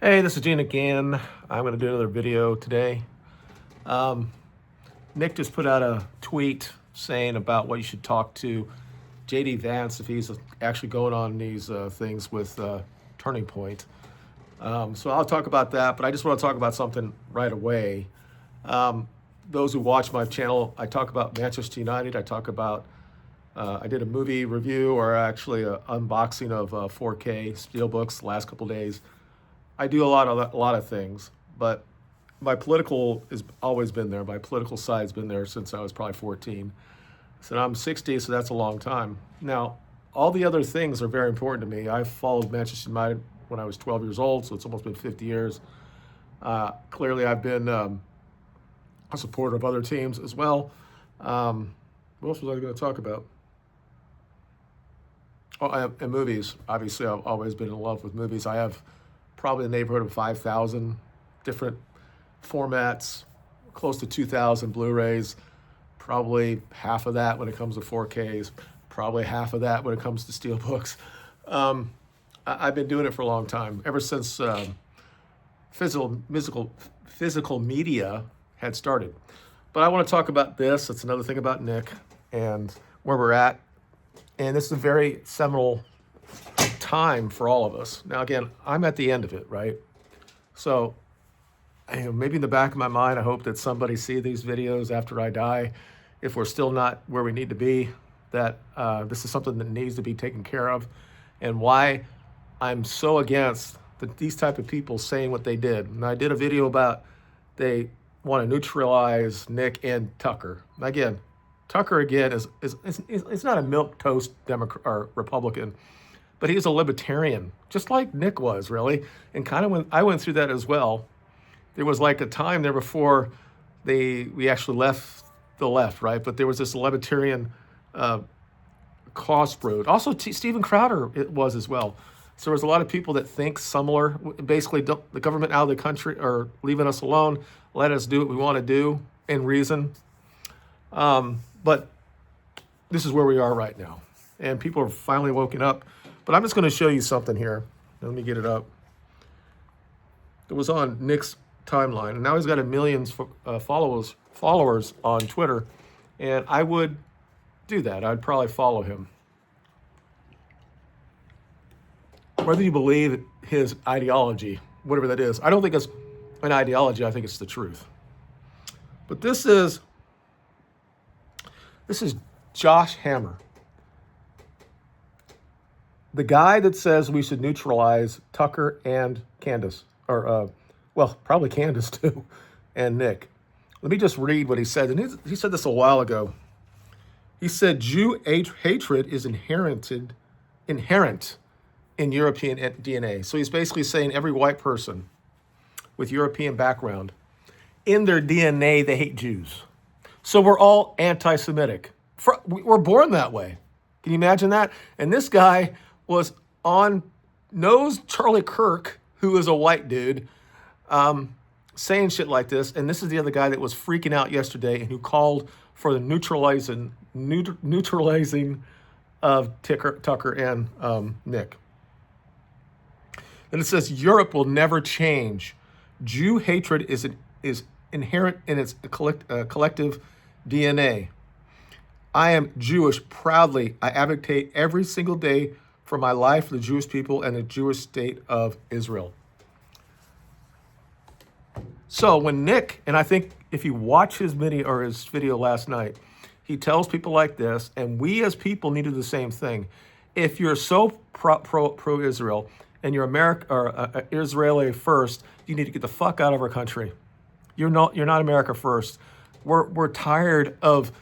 Hey, this is Gene again. I'm going to do another video today. Nick just put out a tweet saying about what you should talk to JD Vance if he's actually going on these things with Turning Point. So I'll talk about that, but I just want to talk about something right away. Those who watch my channel, I talk about Manchester United. I talk about, I did a movie review or actually an unboxing of 4K steelbooks the last couple days. I do a lot of things, but my political has always been there. My political side's been there since I was probably 14. So I'm 60, so that's a long time. Now, all the other things are very important to me. I followed Manchester United when I was 12 years old, so it's almost been 50 years. Clearly, I've been a supporter of other teams as well. What else was I going to talk about? Oh, and movies. Obviously, I've always been in love with movies. I have probably in the neighborhood of 5,000 different formats, close to 2,000 Blu-rays, probably half of that when it comes to 4Ks, probably half of that when it comes to steelbooks. I've been doing it for a long time, ever since physical media had started. But I want to talk about this. That's another thing about Nick and where we're at. And this is a very seminal time for all of us. Now, again, I'm at the end of it, right? So, maybe in the back of my mind, I hope that somebody see these videos after I die, if we're still not where we need to be, that this is something that needs to be taken care of, and why I'm so against these type of people saying what they did. And I did a video about they want to neutralize Nick and Tucker. Again, Tucker again is not a milquetoast Democrat or Republican, but he's a libertarian, just like Nick was, really. And kind of when I went through that as well, there was like a time there before we actually left the left, right? But there was this libertarian crossroad. Also, Stephen Crowder it was as well. So there was a lot of people that think similar. Basically, the government out of the country or leaving us alone, let us do what we want to do in reason. But this is where we are right now. And people are finally woken up. But I'm just going to show you something here. Let me get it up. It was on Nick's timeline. And now he's got 1 million followers on Twitter. And I would do that. I'd probably follow him. Whether you believe his ideology, whatever that is, I don't think it's an ideology. I think it's the truth. But this is Josh Hammer. The guy that says we should neutralize Tucker and Candace, or, probably Candace too, and Nick. Let me just read what he said. And he said this a while ago. He said, Jew hatred is inherent in European DNA. So he's basically saying every white person with European background, in their DNA, they hate Jews. So we're all anti-Semitic. We're born that way. Can you imagine that? And this guy knows Charlie Kirk, who is a white dude, saying shit like this. And this is the other guy that was freaking out yesterday and who called for the neutralizing of Tucker and Nick. And it says, Europe will never change. Jew hatred is inherent in its collective DNA. I am Jewish proudly. I advocate every single day for my life for the Jewish people and the Jewish state of Israel. So when Nick, and I think if you watch his video last night, he tells people like this, and we as people need to do the same thing. If you're so pro-Israel and you're Israeli first, you need to get the fuck out of our country. You're not America first. We're tired of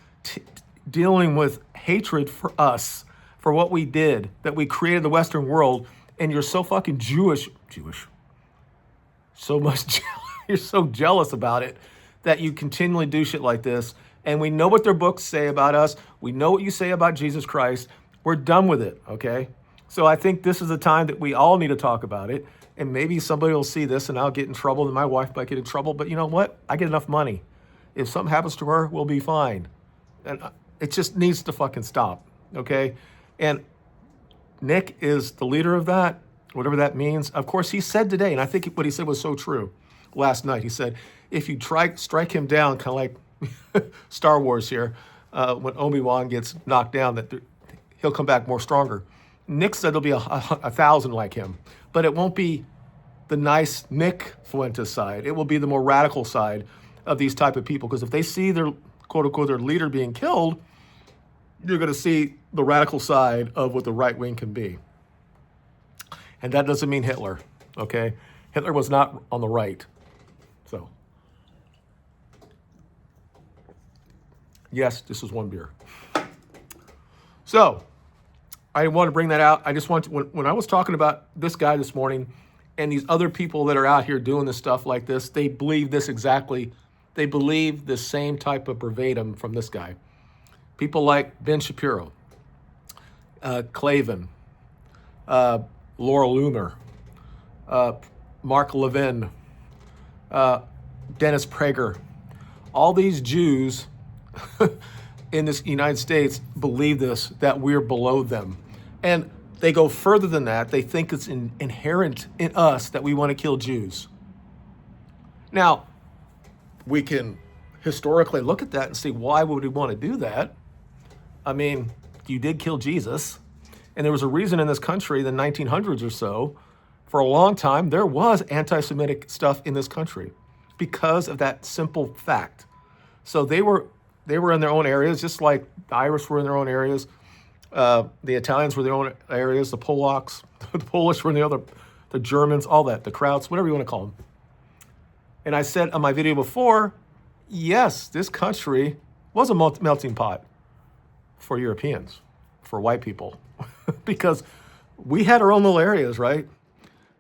dealing with hatred for us, for what we did, that we created the Western world, and you're so fucking Jewish, so much, you're so jealous about it that you continually do shit like this. And we know what their books say about us. We know what you say about Jesus Christ. We're done with it, okay? So I think this is a time that we all need to talk about it. And maybe somebody will see this and I'll get in trouble and my wife might get in trouble. But you know what? I get enough money. If something happens to her, we'll be fine. And it just needs to fucking stop, okay? And Nick is the leader of that. whatever that means. Of course, he said today, and I think what he said was so true last night. He said, if you strike him down, kind of like Star Wars here, when Obi-Wan gets knocked down, that he'll come back more stronger. Nick said there'll be 1,000 like him, but it won't be the nice Nick Fuentes side. It will be the more radical side of these type of people, because if they see their, quote unquote, their leader being killed, you're going to see the radical side of what the right wing can be. And that doesn't mean Hitler, okay? Hitler was not on the right. So, yes, this is one beer. So, I want to bring that out. I just want to, when I was talking about this guy this morning and these other people that are out here doing this stuff like this, they believe this exactly. They believe the same type of verbatim from this guy. People like Ben Shapiro, Clavin, Laura Loomer, Mark Levin, Dennis Prager. All these Jews in this United States believe this, that we're below them. And they go further than that. They think it's inherent in us that we want to kill Jews. Now, we can historically look at that and see, why would we want to do that? I mean, you did kill Jesus. And there was a reason in this country, the 1900s or so, for a long time, there was anti-Semitic stuff in this country because of that simple fact. So they were in their own areas, just like the Irish were in their own areas. The Italians were in their own areas, the Polacks, the Polish were in the other, the Germans, all that, the Krauts, whatever you want to call them. And I said on my video before, yes, this country was a melting pot for Europeans, for white people, because we had our own little areas, right?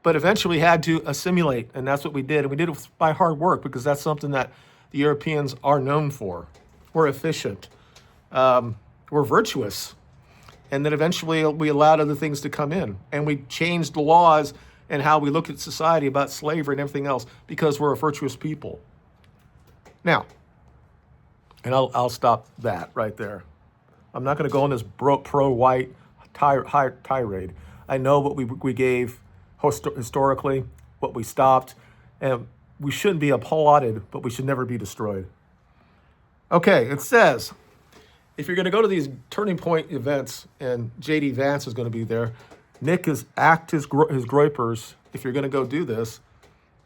But eventually we had to assimilate, and that's what we did. And we did it by hard work, because that's something that the Europeans are known for. We're efficient. We're virtuous. And then eventually we allowed other things to come in. And we changed the laws and how we look at society about slavery and everything else, because we're a virtuous people. Now, and I'll stop that right there. I'm not going to go on this pro-white tirade. I know what we gave historically, what we stopped, and we shouldn't be applauded, but we should never be destroyed. Okay, it says, if you're going to go to these turning point events, and JD Vance is going to be there, Nick has asked his Groypers, if you're going to go do this,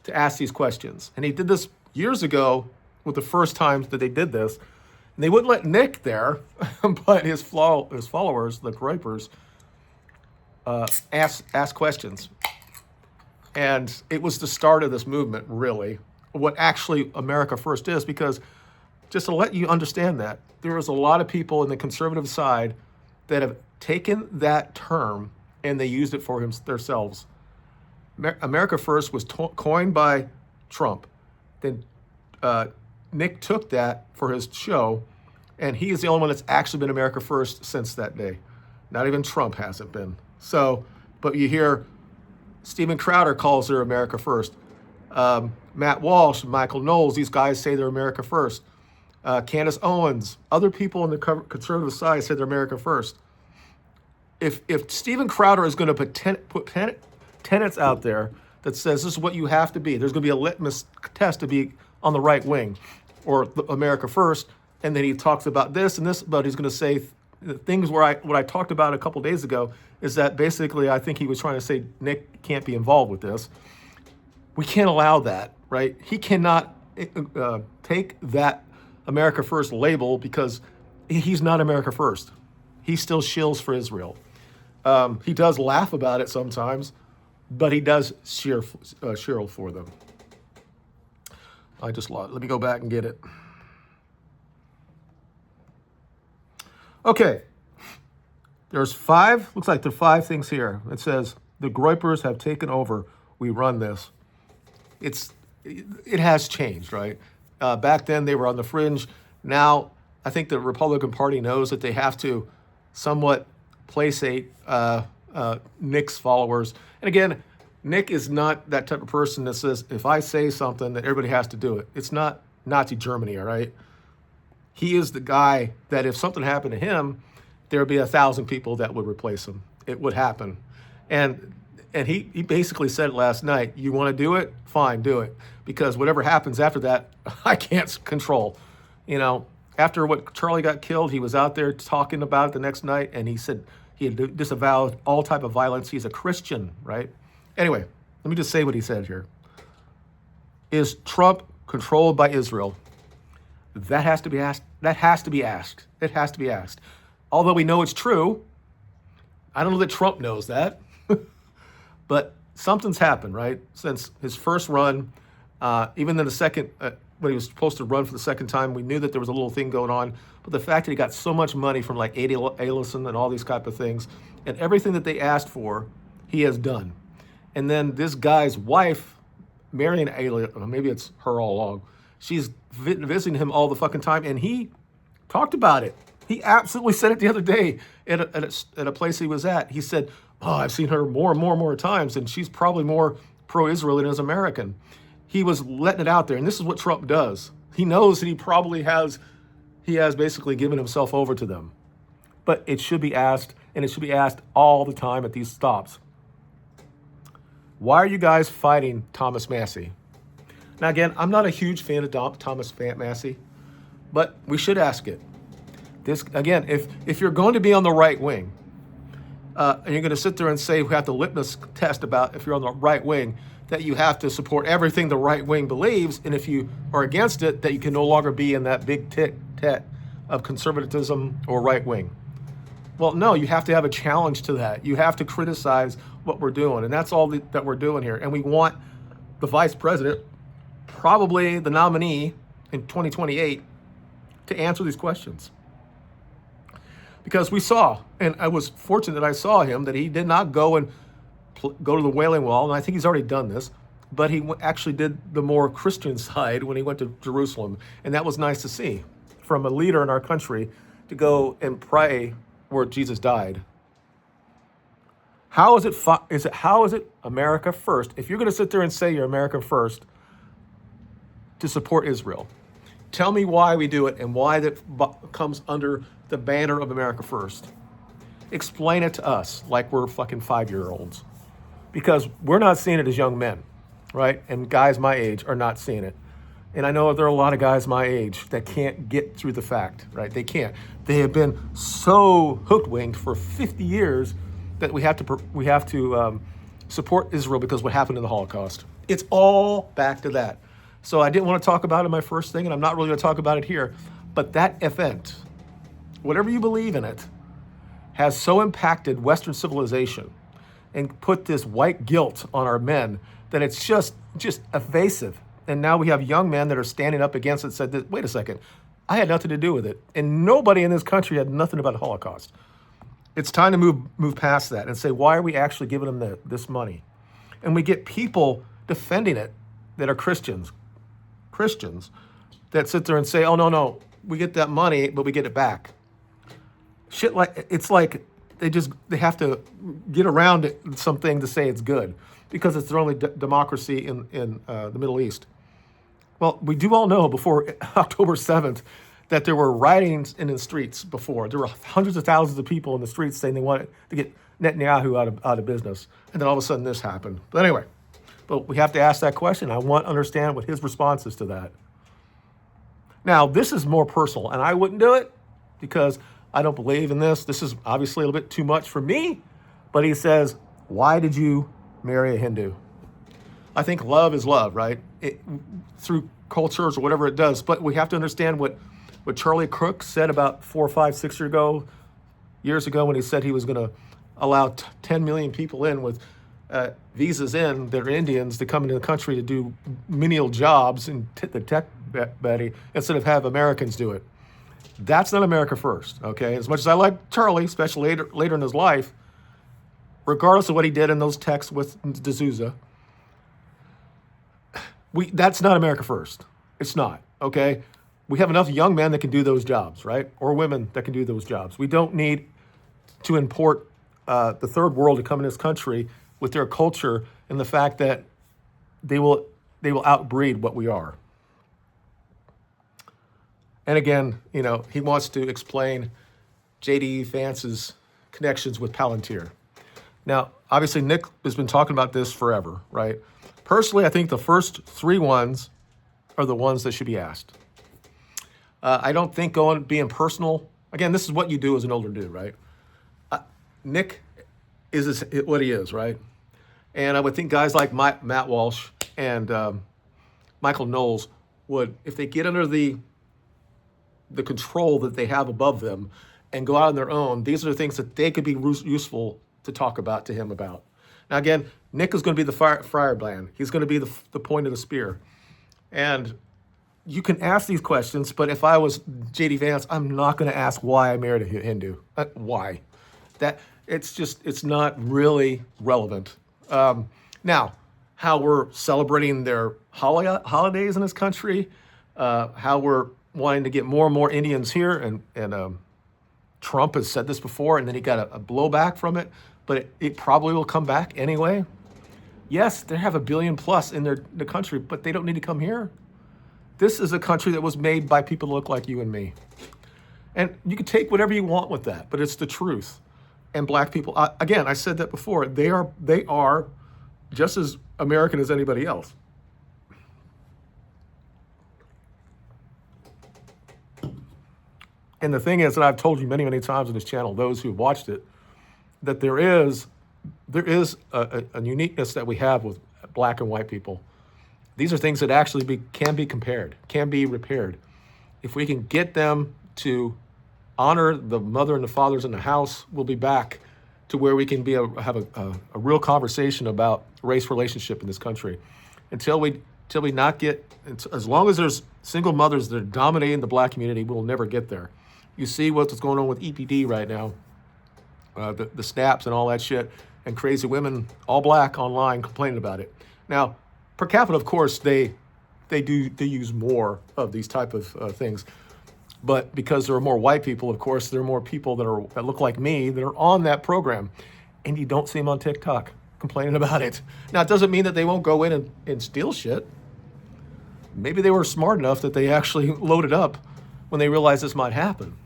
to ask these questions. And he did this years ago with the first time that they did this. And they wouldn't let Nick there, but his followers, the Groypers, ask questions. And it was the start of this movement, really, what actually America First is, because just to let you understand that, there is a lot of people in the conservative side that have taken that term and they used it for themselves. America First was coined by Trump. Then Nick took that for his show, and he is the only one that's actually been America First since that day. Not even Trump hasn't been. So, but you hear Steven Crowder calls her America First. Matt Walsh, Michael Knowles, these guys say they're America First. Candace Owens, other people on the conservative side say they're America First. If Steven Crowder is going to put tenets out there that says this is what you have to be, there's going to be a litmus test to be on the right wing or America First, and then he talks about this and this, but he's going to say things where what I talked about a couple days ago is that basically I think he was trying to say Nick can't be involved with this. We can't allow that, right? He cannot take that America First label, because he's not America First. He still shills for Israel. He does laugh about it sometimes, but he does cheer for them. I just lost. Let me go back and get it. Okay. There's looks like there are 5 things here. It says, the Groypers have taken over. We run this. It has changed, right? Back then they were on the fringe. Now I think the Republican Party knows that they have to somewhat placate Nick's followers. And again, Nick is not that type of person that says, if I say something, that everybody has to do it. It's not Nazi Germany, all right? He is the guy that if something happened to him, there would be 1,000 people that would replace him. It would happen. And And he basically said last night, you want to do it? Fine, do it. Because whatever happens after that, I can't control. You know, after what Charlie got killed, he was out there talking about it the next night, and he said he had disavowed all type of violence. He's a Christian, right? Anyway, let me just say what he said here. Is Trump controlled by Israel? That has to be asked. That has to be asked. It has to be asked. Although we know it's true, I don't know that Trump knows that. But something's happened, right? Since his first run, even in the second, when he was supposed to run for the second time, we knew that there was a little thing going on. But the fact that he got so much money from like A.D. Allison and all these type of things, and everything that they asked for, he has done. And then this guy's wife, marrying Allison, maybe it's her all along, she's visiting him all the fucking time, and he talked about it. He absolutely said it the other day at a place he was at. He said, oh, I've seen her more and more times, and she's probably more pro-Israel than is American. He was letting it out there, and this is what Trump does. He knows that he has basically given himself over to them. But it should be asked, and it should be asked all the time at these stops. Why are you guys fighting Thomas Massie? Now, again, I'm not a huge fan of Thomas Massie, but we should ask it. This, again, if you're going to be on the right wing, and you're going to sit there and say we have to litmus test about if you're on the right wing, that you have to support everything the right wing believes, and if you are against it, that you can no longer be in that big tit of conservatism or right wing. Well, no, you have to have a challenge to that. You have to criticize what we're doing, and that's all that we're doing here. And we want the vice president, probably the nominee in 2028, to answer these questions. Because we saw, and I was fortunate that I saw him, that he did not go and go to the Wailing Wall, and I think he's already done this, but he actually did the more Christian side when he went to Jerusalem, and that was nice to see from a leader in our country to go and pray where Jesus died. How is it America first? If you're going to sit there and say you're America first to support Israel, tell me why we do it and why that comes under the banner of America first. Explain it to us like we're fucking 5-year-olds, because we're not seeing it as young men, right? And guys my age are not seeing it. And I know there are a lot of guys my age that can't get through the fact, right? They can't. They have been so hook-winged for 50 years that we have to support Israel because what happened in the Holocaust. It's all back to that. So I didn't want to talk about it in my first thing, and I'm not really going to talk about it here. But that event, whatever you believe in it, has so impacted Western civilization and put this white guilt on our men that it's just evasive. And now we have young men that are standing up against it and said, wait a second, I had nothing to do with it. And nobody in this country had nothing about the Holocaust. It's time to move past that and say, why are we actually giving them this money? And we get people defending it that are Christians that sit there and say, oh, no, we get that money, but we get it back. Shit, it's like they have to get around it, something to say it's good because it's their only democracy in the Middle East. Well, we do all know before October 7th that there were riotings in the streets before. There were hundreds of thousands of people in the streets saying they wanted to get Netanyahu out of business. And then all of a sudden this happened. But anyway, we have to ask that question. I want to understand what his response is to that. Now, this is more personal, and I wouldn't do it because I don't believe in this. This is obviously a little bit too much for me. But he says, why did you marry a Hindu? I think love is love, right? Through cultures or whatever it does. But we have to understand what Charlie Kirk said about 4, 5, 6 years ago when he said he was going to allow 10 million people in with visas in that are Indians to come into the country to do menial jobs in the tech betty instead of have Americans do it. That's not America first, okay? As much as I like Charlie, especially later in his life, regardless of what he did in those texts with D'Souza, that's not America first. It's not, okay? We have enough young men that can do those jobs, right? Or women that can do those jobs. We don't need to import the third world to come in this country with their culture and the fact that they will outbreed what we are. And again, he wants to explain JD Vance's connections with Palantir. Now, obviously, Nick has been talking about this forever, right? Personally, I think the first three ones are the ones that should be asked. I don't think being personal. Again, this is what you do as an older dude, right? Nick is what he is, right? And I would think guys like Matt Walsh and Michael Knowles would, if they get under the control that they have above them and go out on their own, these are the things that they could be useful to talk about to him about. Now, again, Nick is going to be the firebrand. He's going to be the point of the spear. And you can ask these questions, but if I was JD Vance, I'm not going to ask why I married a Hindu. Why? It's not really relevant. Now, how we're celebrating their holidays in this country, how we're wanting to get more and more Indians here, and Trump has said this before, and then he got a blowback from it, but it probably will come back anyway. Yes, they have 1 billion plus in the country, but they don't need to come here. This is a country that was made by people that look like you and me. And you can take whatever you want with that, but it's the truth. And black people, again, I said that before, they are just as American as anybody else. And the thing is, and I've told you many, many times on this channel, those who've watched it, that there is a uniqueness that we have with black and white people. These are things that actually can be compared, can be repaired. If we can get them to honor the mother and the fathers in the house, we'll be back to where we can have a real conversation about race relationship in this country. Until we not get, as long as there's single mothers that are dominating the black community, we'll never get there. You see what's going on with EPD right now, the snaps and all that shit, and crazy women, all black, online complaining about it. Now, per capita, of course, they use more of these type of things. But because there are more white people, of course, there are more people that look like me that are on that program. And you don't see them on TikTok complaining about it. Now, it doesn't mean that they won't go in and steal shit. Maybe they were smart enough that they actually loaded up when they realized this might happen.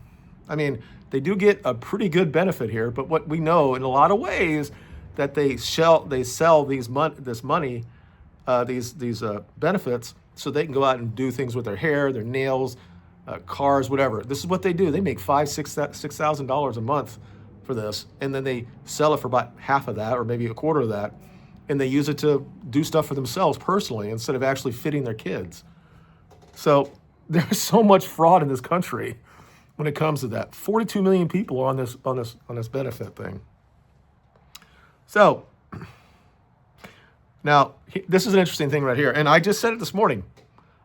I mean, they do get a pretty good benefit here, but what we know in a lot of ways that they sell these benefits so they can go out and do things with their hair, their nails, cars, whatever. This is what they do. They make $6,000 a month for this, and then they sell it for about half of that or maybe a quarter of that, and they use it to do stuff for themselves personally instead of actually fitting their kids. So there's so much fraud in this country when it comes to that. 42 million people are on this benefit thing. So now this is an interesting thing right here, and I just said it this morning.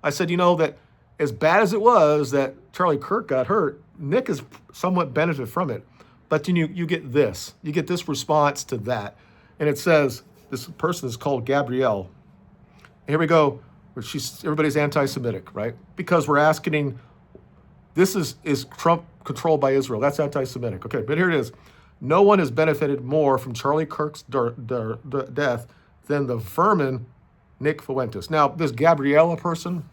I said, that as bad as it was that Charlie Kirk got hurt, Nick has somewhat benefited from it. But then you get this. You get this response to that. And it says, this person is called Gabrielle. Here we go. Everybody's anti-Semitic, right? Because we're asking, this is Trump controlled by Israel. That's anti-Semitic. Okay, but here it is. No one has benefited more from Charlie Kirk's death than the vermin Nick Fuentes. Now, this Gabriella person,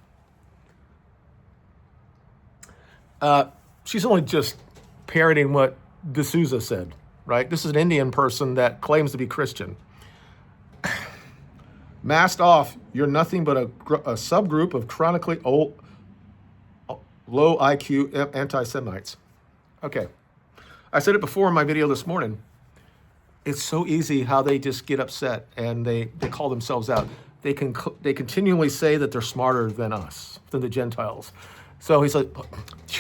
she's only just parroting what D'Souza said, right? This is an Indian person that claims to be Christian. Masked off, you're nothing but a subgroup of chronically low IQ anti-Semites. Okay. I said it before in my video this morning. It's so easy how they just get upset and they call themselves out. They continually say that they're smarter than us, than the Gentiles. So he's like,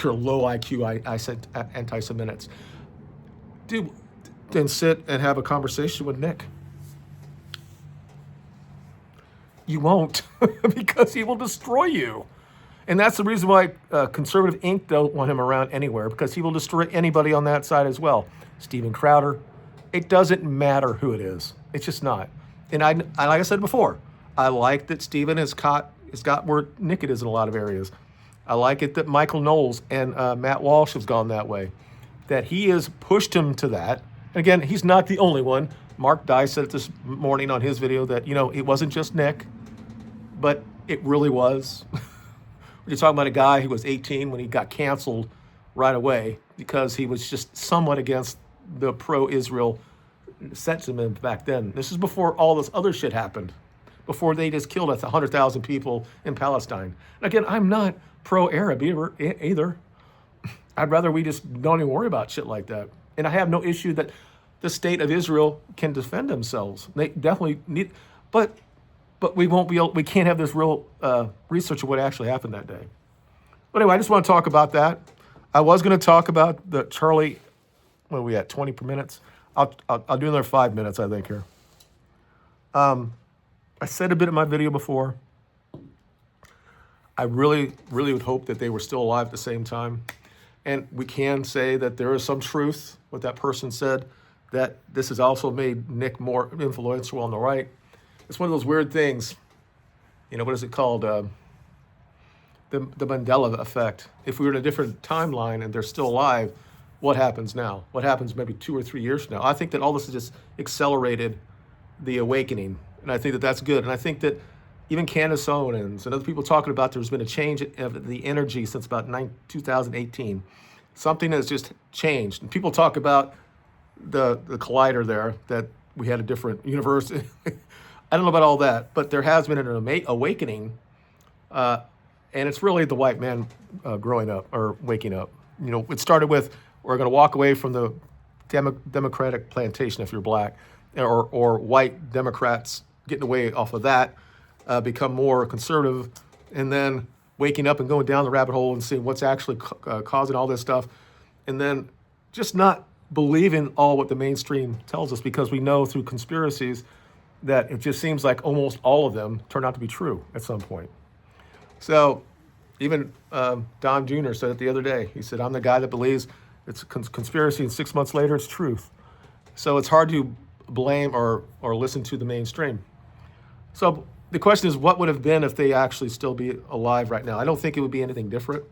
you're low IQ, I said anti-Semites. Dude, then sit and have a conversation with Nick. You won't, because he will destroy you. And that's the reason why Conservative Inc. don't want him around anywhere, because he will destroy anybody on that side as well. Steven Crowder, it doesn't matter who it is. It's just not. And I like I said before, I like that Steven has got where Nick it is in a lot of areas. I like it that Michael Knowles and Matt Walsh has gone that way, that he has pushed him to that. And again, he's not the only one. Mark Dye said it this morning on his video that, it wasn't just Nick, but it really was. You're talking about a guy who was 18 when he got canceled right away because he was just somewhat against the pro-Israel sentiment back then. This is before all this other shit happened, before they just killed 100,000 people in Palestine. And again, I'm not pro-Arab either. I'd rather we just don't even worry about shit like that. And I have no issue that the state of Israel can defend themselves. They definitely need, but we won't be able, we can't have this real research of what actually happened that day. But anyway, I just want to talk about that. I was going to talk about the Charlie. What are we at? 20 per minutes. I'll do another 5 minutes, I think here. I said a bit in my video before. I really would hope that they were still alive at the same time. And we can say that there is some truth, what that person said, that this has also made Nick more influential on the right. It's one of those weird things. You know, what is it called? The Mandela effect. If we were in a different timeline and they're still alive, what happens now? What happens maybe 2 or 3 years from now? I think that all this has just accelerated the awakening. And I think that that's good. And I think that even Candace Owens and other people talking about there's been a change of the energy since about 2018. Something has just changed. And people talk about the collider there, that we had a different universe. I don't know about all that, but there has been an awakening. And it's really the white man growing up or waking up. You know, it started with, we're going to walk away from the Democratic plantation if you're black, or white Democrats getting away off of that, become more conservative, and then waking up and going down the rabbit hole and seeing what's actually causing all this stuff, and then just not believing all what the mainstream tells us, because we know through conspiracies that it just seems like almost all of them turn out to be true at some point. So even Don Jr. said it the other day. He said, I'm the guy that believes it's a conspiracy and 6 months later it's truth. So it's hard to blame or listen to the mainstream. So the question is, what would have been if they actually still be alive right now? I don't think it would be anything different.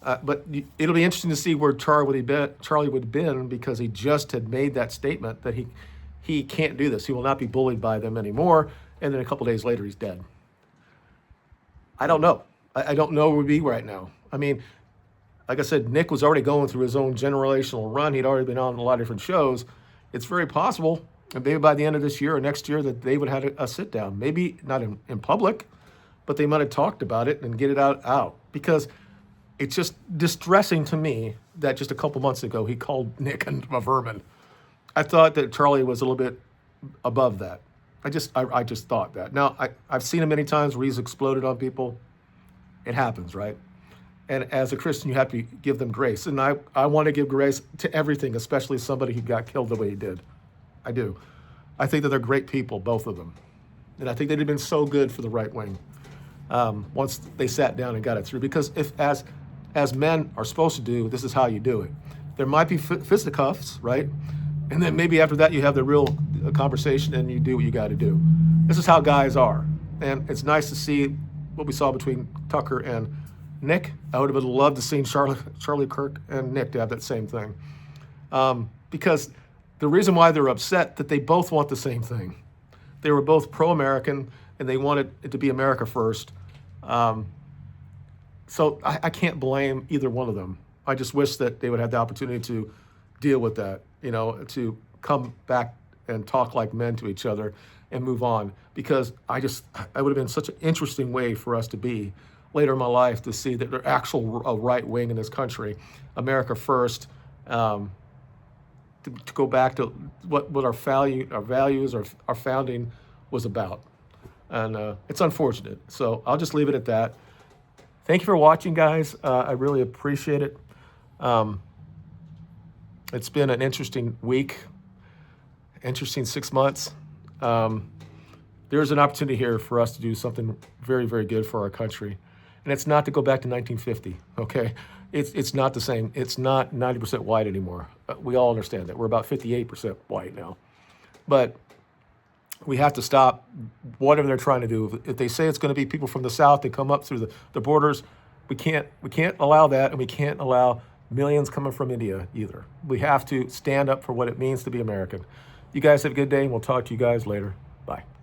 But it'll be interesting to see where Charlie would have been, because he just had made that statement that he can't do this. He will not be bullied by them anymore. And then a couple days later, he's dead. I don't know. I don't know where we'd be right now. I mean, like I said, Nick was already going through his own generational run. He'd already been on a lot of different shows. It's very possible, and maybe by the end of this year or next year, that they would have a sit down. Maybe not in public, but they might have talked about it and get it out. Because it's just distressing to me that just a couple months ago, he called Nick a vermin. I thought that Charlie was a little bit above that. I just thought that. Now, I've seen him many times where he's exploded on people. It happens, right? And as a Christian, you have to give them grace. And I want to give grace to everything, especially somebody who got killed the way he did. I do. I think that they're great people, both of them. And I think they'd have been so good for the right wing once they sat down and got it through. Because if, as men are supposed to do, this is how you do it. There might be fisticuffs, right? And then maybe after that, you have the real conversation and you do what you got to do. This is how guys are. And it's nice to see what we saw between Tucker and Nick. I would have loved to see Charlie Kirk and Nick to have that same thing. Because the reason why they're upset, that they both want the same thing. They were both pro-American, and they wanted it to be America first. So I can't blame either one of them. I just wish that they would have the opportunity to deal with that, you know, to come back and talk like men to each other and move on. Because I would have been such an interesting way for us to be later in my life, to see that there's actual right wing in this country, America first, to go back to what our values, our founding was about. And it's unfortunate. So I'll just leave it at that. Thank you for watching, guys. I really appreciate it. It's been an interesting week, interesting 6 months. There's an opportunity here for us to do something very, very good for our country. And it's not to go back to 1950, okay? It's not the same. It's not 90% white anymore. We all understand that. We're about 58% white now. But we have to stop whatever they're trying to do. If they say it's going to be people from the South that come up through the borders, we can't allow that, and we can't allow millions coming from India either. We have to stand up for what it means to be American. You guys have a good day, and we'll talk to you guys later. Bye.